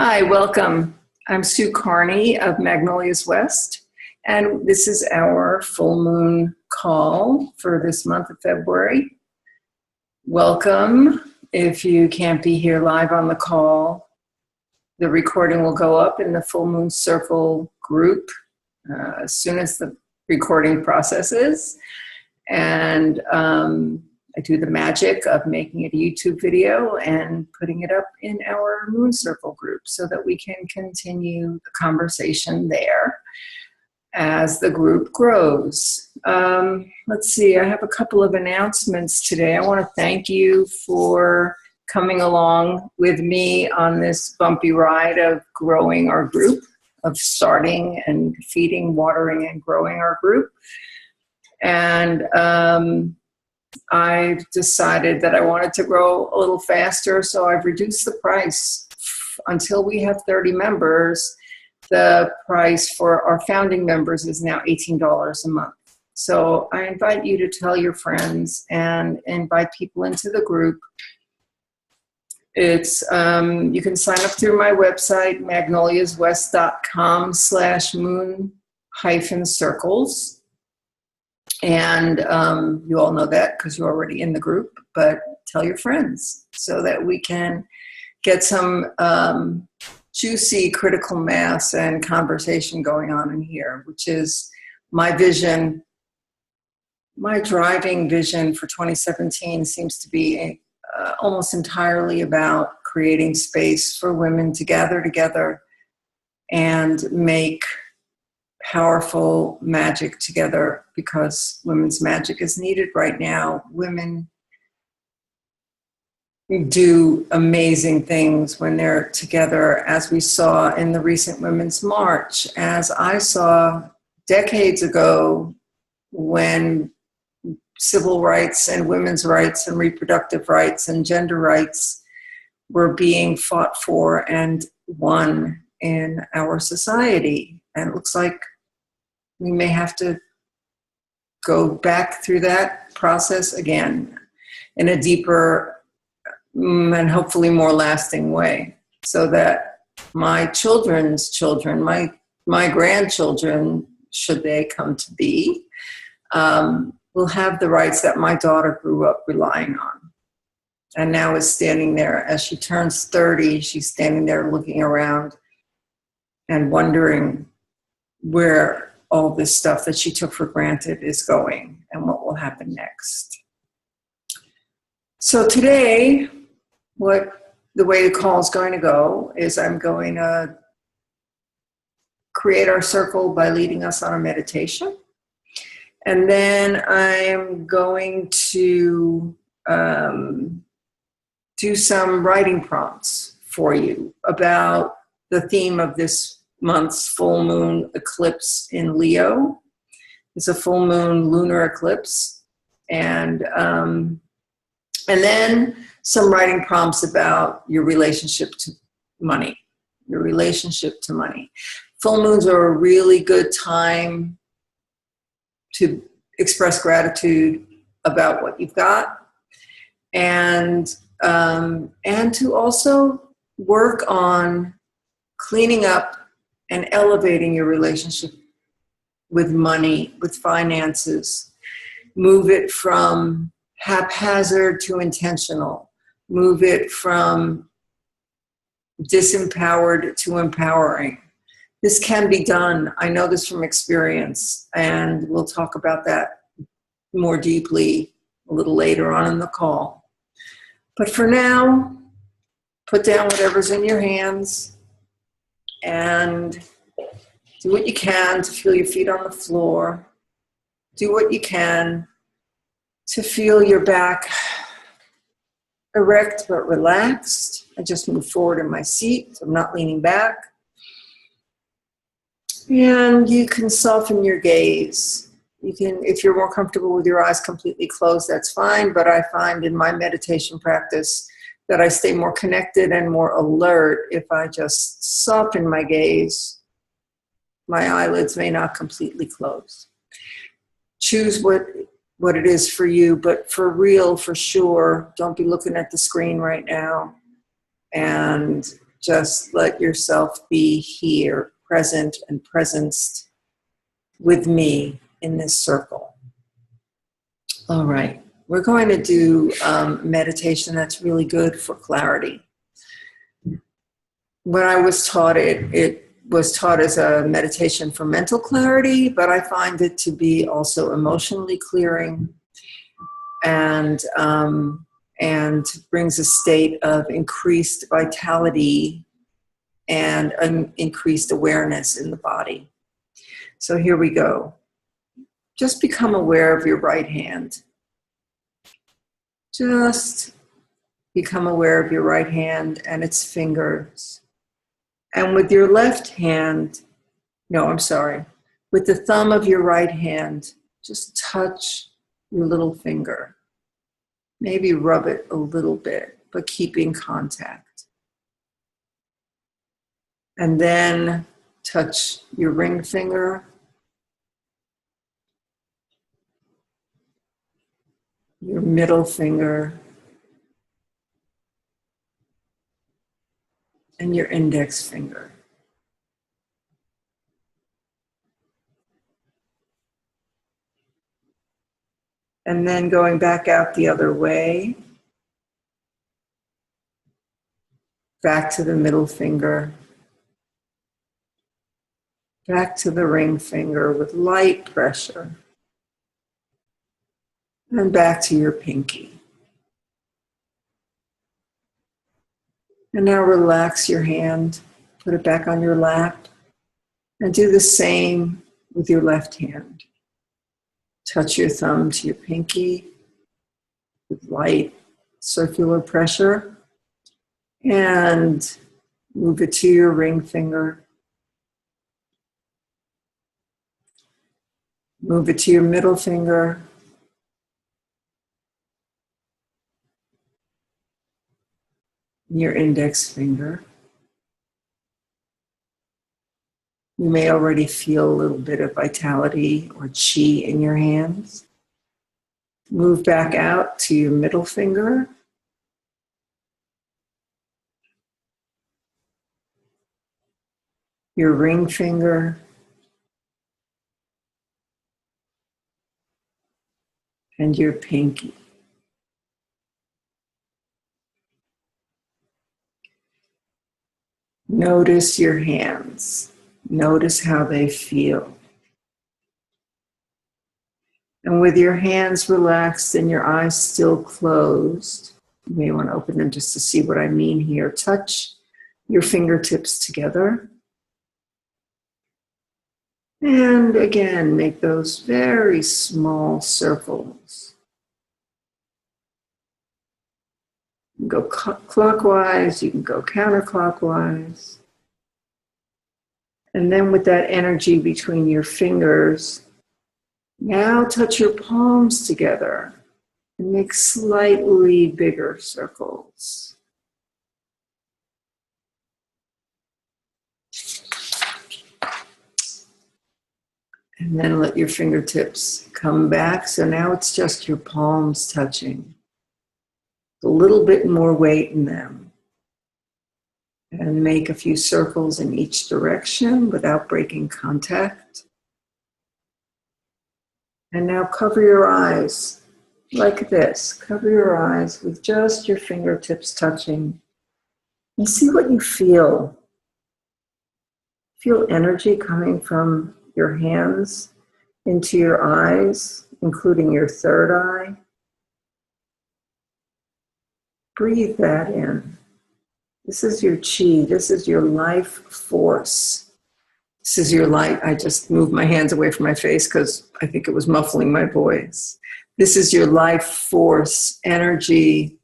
Hi, welcome. I'm Sue Carney of Magnolias West, and this is our full moon call for this month of February. Welcome. If you can't be here live on the call, the recording will go up in the Full Moon Circle group as soon as the recording processes. And I do the magic of making it a YouTube video and putting it up in our Moon Circle group so that we can continue the conversation there as the group grows. Let's see, I have a couple of announcements today. I want to thank you for coming along with me on this bumpy ride of growing our group, of starting and feeding, watering, and growing our group. And I've decided that I wanted to grow a little faster, so I've reduced the price. Until we have 30 members, the price for our founding members is now $18 a month. So I invite you to tell your friends and invite people into the group. It's you can sign up through my website, magnoliaswest.com/moon-circles. And you all know that because you're already in the group, but tell your friends so that we can get some juicy critical mass and conversation going on in here, which is my vision. My driving vision for 2017 seems to be almost entirely about creating space for women to gather together and make powerful magic together, because women's magic is needed right now. Women do amazing things when they're together, as we saw in the recent Women's March, as I saw decades ago when civil rights and women's rights and reproductive rights and gender rights were being fought for and won in our society. And it looks like we may have to go back through that process again in a deeper and hopefully more lasting way, so that my children's children, my grandchildren, should they come to be, will have the rights that my daughter grew up relying on. And now is standing there. As she turns 30, she's standing there looking around and wondering where all this stuff that she took for granted is going and what will happen next. So today, the way the call is going to go is I'm going to create our circle by leading us on a meditation. And then I'm going to do some writing prompts for you about the theme of this month's full moon eclipse in Leo. It's a full moon lunar eclipse. And then some writing prompts about your relationship to money, your relationship to money. Full moons are a really good time to express gratitude about what you've got, and to also work on cleaning up and elevating your relationship with money, with finances. Move it from haphazard to intentional. Move it from disempowered to empowering. This can be done. I know this from experience, and we'll talk about that more deeply a little later on in the call. But for now, put down whatever's in your hands and do what you can to feel your feet on the floor. Do what you can to feel your back erect but relaxed. I just move forward in my seat, so I'm not leaning back. And you can soften your gaze. You can, if you're more comfortable with your eyes completely closed, that's fine. But I find in my meditation practice that I stay more connected and more alert if I just soften my gaze. My eyelids may not completely close. Choose what it is for you, but for real, for sure, don't be looking at the screen right now. And Just let yourself be here, present and presenced with me in this circle. All right, we're going to do meditation that's really good for clarity. When I was taught it was taught as a meditation for mental clarity, but I find it to be also emotionally clearing and brings a state of increased vitality and an increased awareness in the body. So here we go. Just become aware of your right hand. Just become aware of your right hand and its fingers. And with your left hand, with the thumb of your right hand, just touch your little finger. Maybe rub it a little bit, but keeping contact. And then touch your ring finger. Your middle finger. And your index finger. And then going back out the other way, back to the middle finger, back to the ring finger with light pressure, and back to your pinky. And now relax your hand, put it back on your lap, and do the same with your left hand. Touch your thumb to your pinky with light circular pressure and move it to your ring finger. Move it to your middle finger. Your index finger. You may already feel a little bit of vitality or chi in your hands. Move back out to your middle finger. Your ring finger. And your pinky. Notice your hands. Notice how they feel. And with your hands relaxed and your eyes still closed, you may want to open them just to see what I mean here. Touch your fingertips together. And again, make those very small circles. You can go clockwise, you can go counterclockwise. And then with that energy between your fingers, now touch your palms together and make slightly bigger circles. And then let your fingertips come back. So now it's just your palms touching. A little bit more weight in them. And make a few circles in each direction without breaking contact. And now cover your eyes like this. Cover your eyes with just your fingertips touching. And see what you feel. Feel energy coming from your hands into your eyes, including your third eye. Breathe that in. This is your chi. This is your life force. This is your light. I just moved my hands away from my face because I think it was muffling my voice. This is your life force energy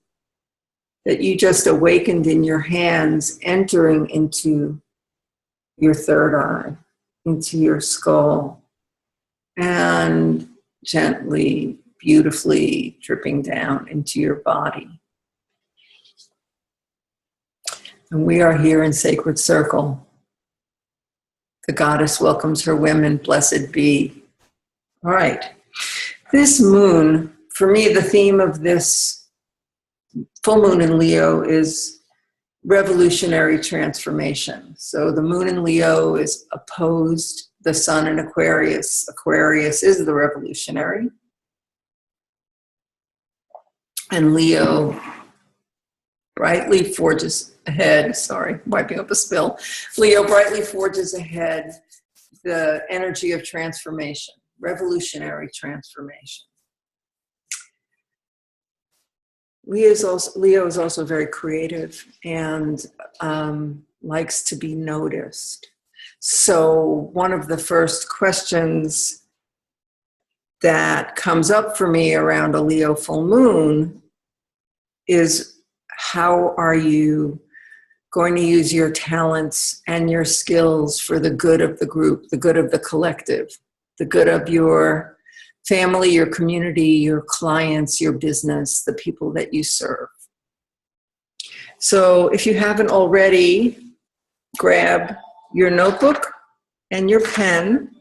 that you just awakened in your hands, entering into your third eye, into your skull, and gently, beautifully dripping down into your body. And we are here in Sacred Circle. The goddess welcomes her women, blessed be. All right. This moon, for me, the theme of this full moon in Leo is revolutionary transformation. So the moon in Leo is opposed the sun in Aquarius. Aquarius is the revolutionary. And Leo brightly forges ahead, sorry, wiping up a spill. Leo brightly forges ahead the energy of transformation, revolutionary transformation. Leo is also very creative and likes to be noticed. So one of the first questions that comes up for me around a Leo full moon is, how are you going to use your talents and your skills for the good of the group, the good of the collective, the good of your family, your community, your clients, your business, the people that you serve? So if you haven't already, grab your notebook and your pen.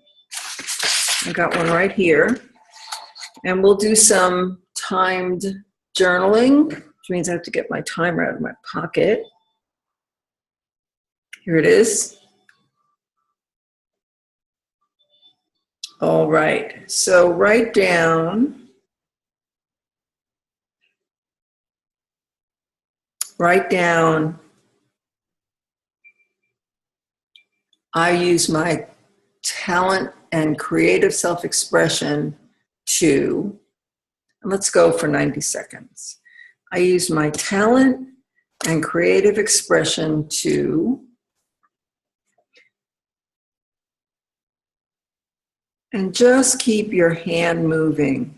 I got one right here. And we'll do some timed journaling, which means I have to get my timer out of my pocket. Here it is. All right, so write down I use my talent and creative self-expression to, let's go for 90 seconds. I use my talent and creative expression to, and just keep your hand moving.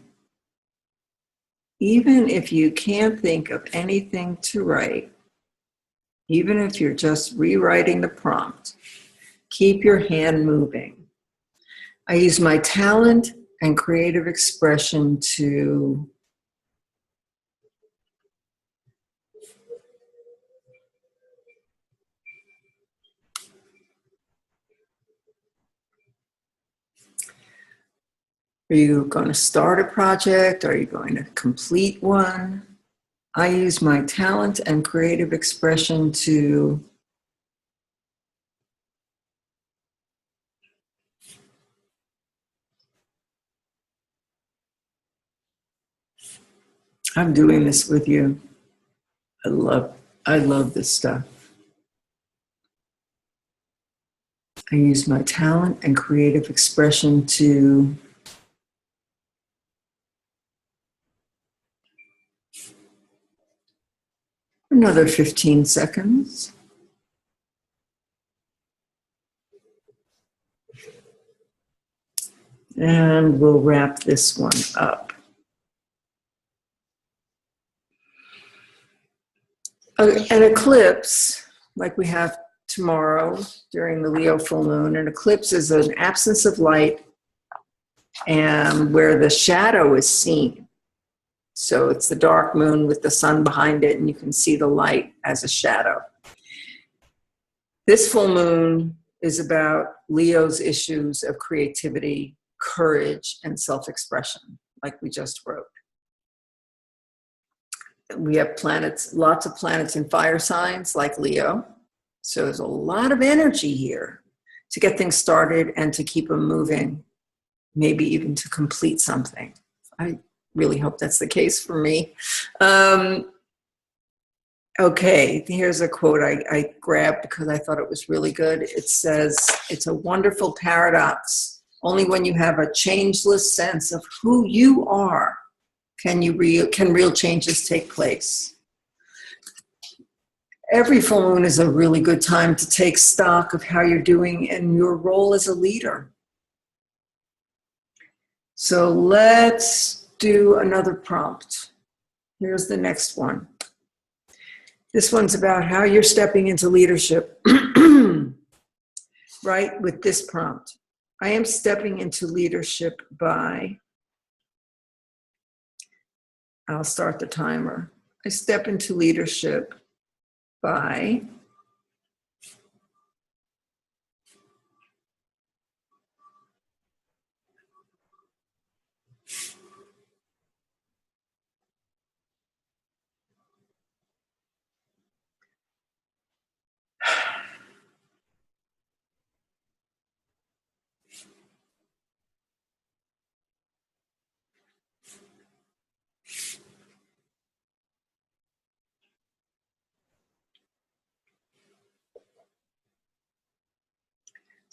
Even if you can't think of anything to write, even if you're just rewriting the prompt, keep your hand moving. I use my talent and creative expression to Are you going to start a project? Are you going to complete one? I use my talent and creative expression to I'm doing this with you. I love this stuff. I use my talent and creative expression to another 15 seconds. And we'll wrap this one up. An eclipse, like we have tomorrow during the Leo full moon, an eclipse is an absence of light and where the shadow is seen. So it's the dark moon with the sun behind it, and you can see the light as a shadow. This full moon is about Leo's issues of creativity, courage, and self-expression, like we just wrote. We have planets, lots of planets in fire signs like Leo. So there's a lot of energy here to get things started and to keep them moving, maybe even to complete something. I really hope that's the case for me. Okay, here's a quote I grabbed because I thought it was really good. It says, "It's a wonderful paradox. Only when you have a changeless sense of who you are can real changes take place." Every full moon is a really good time to take stock of how you're doing in your role as a leader. So let's do another prompt. Here's the next one. This one's about how you're stepping into leadership, right? With this prompt. I am stepping into leadership by, I'll start the timer. I step into leadership by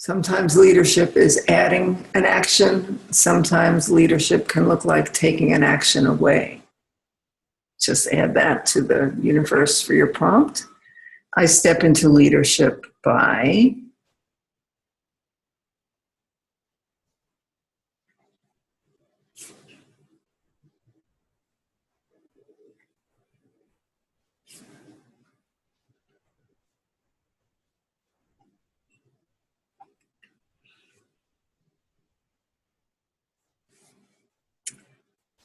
Sometimes leadership is adding an action. Sometimes leadership can look like taking an action away. Just add that to the universe for your prompt. I step into leadership by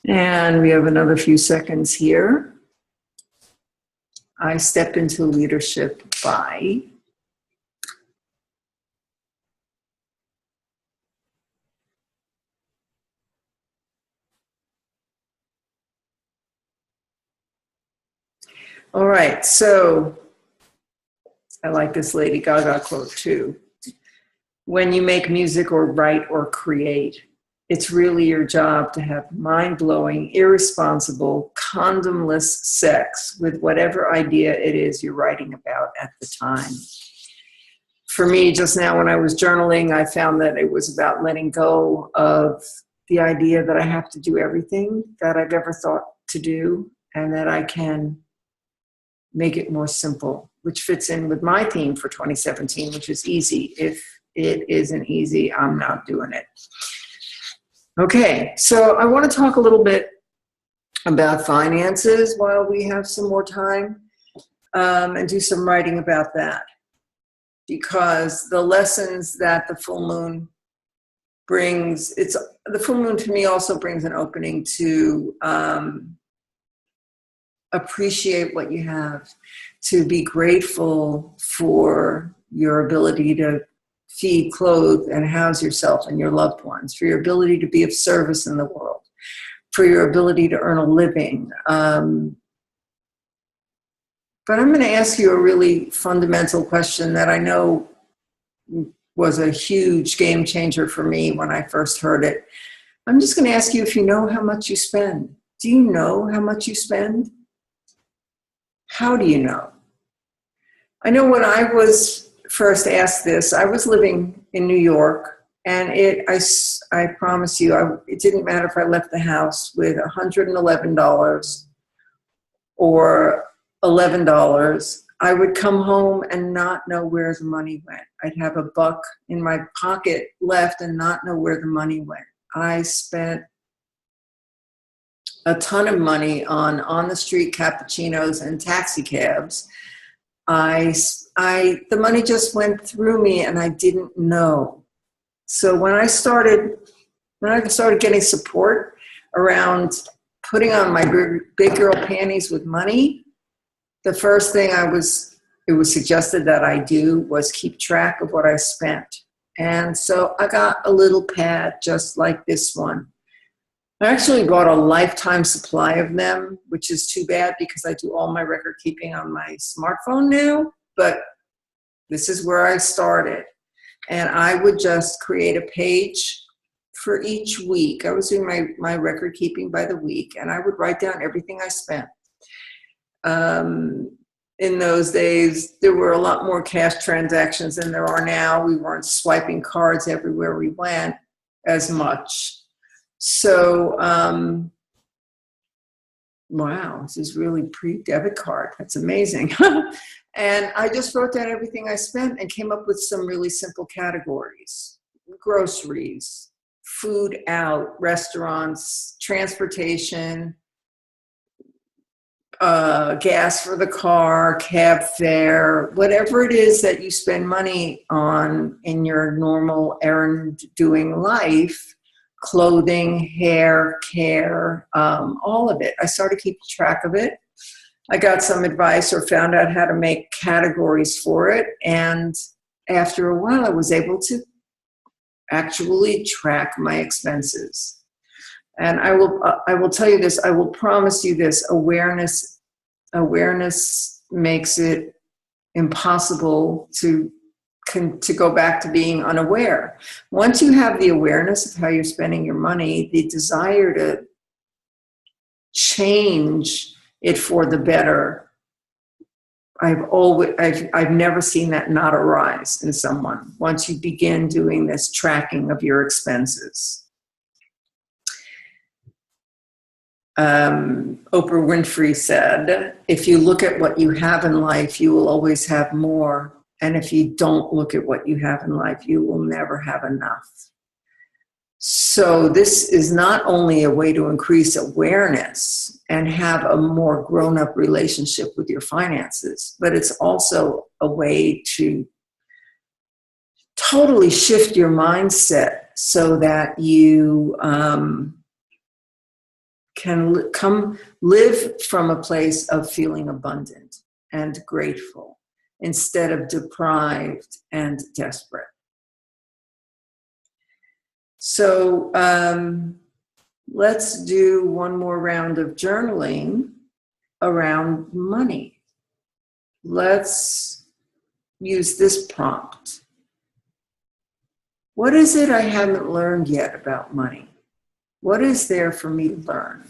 and we have another few seconds here. I step into leadership by all right, so I like this Lady Gaga quote too. When you make music or write or create, it's really your job to have mind-blowing, irresponsible, condomless sex with whatever idea it is you're writing about at the time. For me, just now when I was journaling, I found that it was about letting go of the idea that I have to do everything that I've ever thought to do, and that I can make it more simple, which fits in with my theme for 2017, which is easy. If it isn't easy, I'm not doing it. Okay, so I want to talk a little bit about finances while we have some more time, and do some writing about that. Because the lessons that the full moon brings, the full moon to me also brings an opening to appreciate what you have, to be grateful for your ability to feed, clothe, and house yourself and your loved ones, for your ability to be of service in the world, for your ability to earn a living. But I'm going to ask you a really fundamental question that I know was a huge game changer for me when I first heard it. I'm just going to ask you if you know how much you spend. Do you know how much you spend? How do you know? I know when I was first asked this, I was living in New York, and I promise you, it didn't matter if I left the house with $111 or $11. I would come home and not know where the money went. I'd have $1 in my pocket left and not know where the money went. I spent a ton of money on the street cappuccinos and taxi cabs. The money just went through me and I didn't know. So when I started getting support around putting on my big girl panties with money, the first thing it was suggested that I do was keep track of what I spent. And so I got a little pad just like this one. I actually bought a lifetime supply of them, which is too bad because I do all my record keeping on my smartphone now, but this is where I started. And I would just create a page for each week. I was doing my record keeping by the week, and I would write down everything I spent. In those days, there were a lot more cash transactions than there are now. We weren't swiping cards everywhere we went as much. So, wow, this is really pre-debit card. That's amazing. And I just wrote down everything I spent and came up with some really simple categories: groceries, food out, restaurants, transportation, gas for the car, cab fare, whatever it is that you spend money on in your normal errand doing life. Clothing, hair, care, all of it. I started keeping track of it. I got some advice or found out how to make categories for it. And after a while, I was able to actually track my expenses. And I will tell you this, I will promise you this, awareness makes it impossible to go back to being unaware. Once you have the awareness of how you're spending your money, the desire to change it for the better I've never seen that not arise in someone once you begin doing this tracking of your expenses. Oprah Winfrey said, if you look at what you have in life, you will always have more. And if you don't look at what you have in life, you will never have enough. So this is not only a way to increase awareness and have a more grown-up relationship with your finances, but it's also a way to totally shift your mindset so that you can come live from a place of feeling abundant and grateful instead of deprived and desperate. So let's do one more round of journaling around money. Let's use this prompt. What is it I haven't learned yet about money? What is there for me to learn?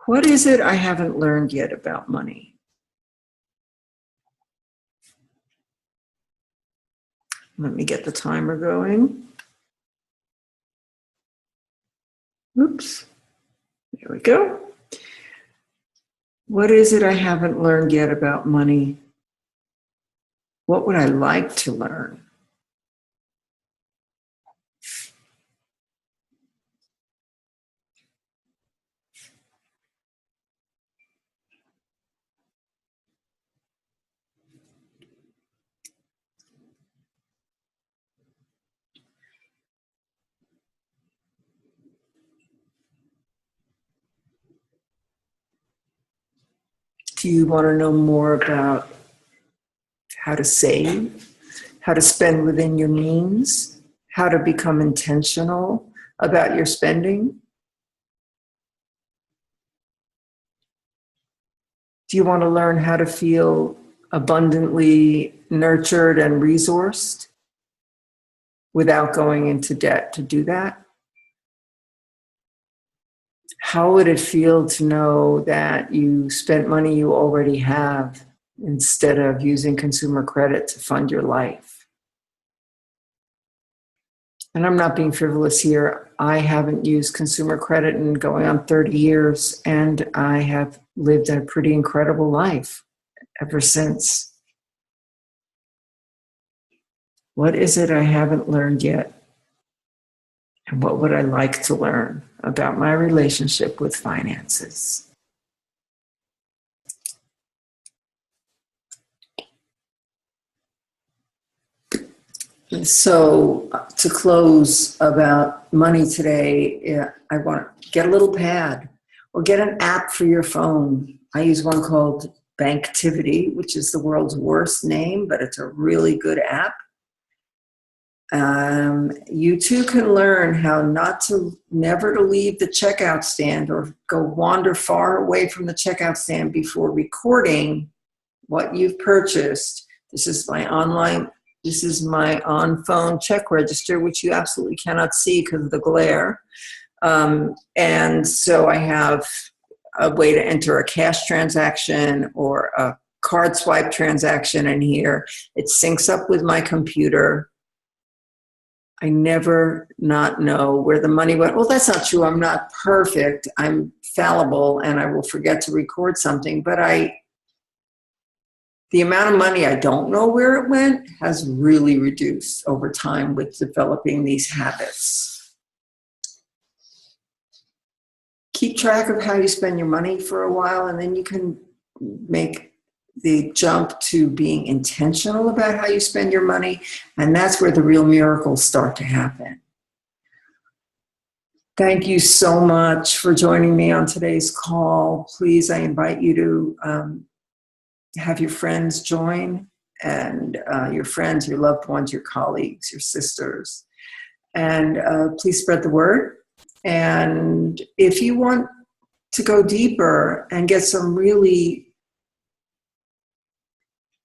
What is it I haven't learned yet about money? Let me get the timer going. Oops. There we go. What is it I haven't learned yet about money? What would I like to learn? Do you want to know more about how to save, how to spend within your means, how to become intentional about your spending? Do you want to learn how to feel abundantly nurtured and resourced without going into debt to do that? How would it feel to know that you spent money you already have instead of using consumer credit to fund your life? And I'm not being frivolous here. I haven't used consumer credit in going on 30 years, and I have lived a pretty incredible life ever since. What is it I haven't learned yet? And what would I like to learn about my relationship with finances? So to close about money today, I want to get a little pad or get an app for your phone. I use one called Banktivity, which is the world's worst name, but it's a really good app. You too can learn how never to leave the checkout stand or go wander far away from the checkout stand before recording what you've purchased. This is my on-phone check register, which you absolutely cannot see because of the glare. And so I have a way to enter a cash transaction or a card swipe transaction in here. It syncs up with my computer. I never not know where the money went. Well, that's not true. I'm not perfect. I'm fallible and I will forget to record something, but the amount of money I don't know where it went has really reduced over time with developing these habits. Keep track of how you spend your money for a while, and then you can make the jump to being intentional about how you spend your money, and that's where the real miracles start to happen. Thank you so much for joining me on today's call. Please, I invite you to have your friends join, and your friends, your loved ones, your colleagues, your sisters, and please spread the word. And if you want to go deeper and get some really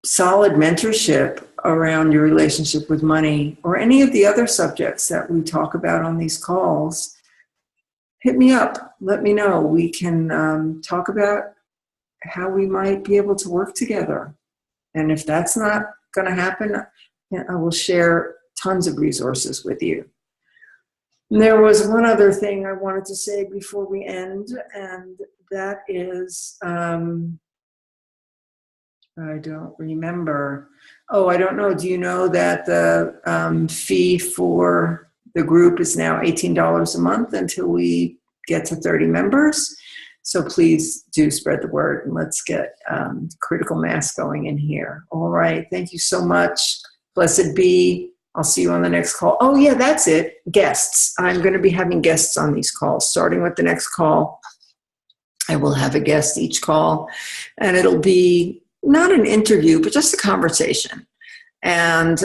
solid mentorship around your relationship with money or any of the other subjects that we talk about on these calls, hit me up. Let me know. We can talk about how we might be able to work together. And if that's not going to happen, I will share tons of resources with you. And there was one other thing I wanted to say before we end, and that is, I don't remember. Oh, I don't know. Do you know that the fee for the group is now $18 a month until we get to 30 members? So please do spread the word, and let's get critical mass going in here. All right. Thank you so much. Blessed be. I'll see you on the next call. Oh, yeah, that's it. Guests. I'm going to be having guests on these calls. Starting with the next call, I will have a guest each call, and it'll be not an interview, but just a conversation. And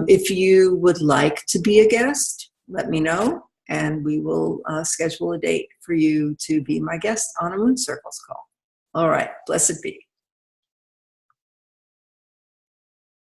if you would like to be a guest, let me know, and we will schedule a date for you to be my guest on a Moon Circles call. All right. Blessed be.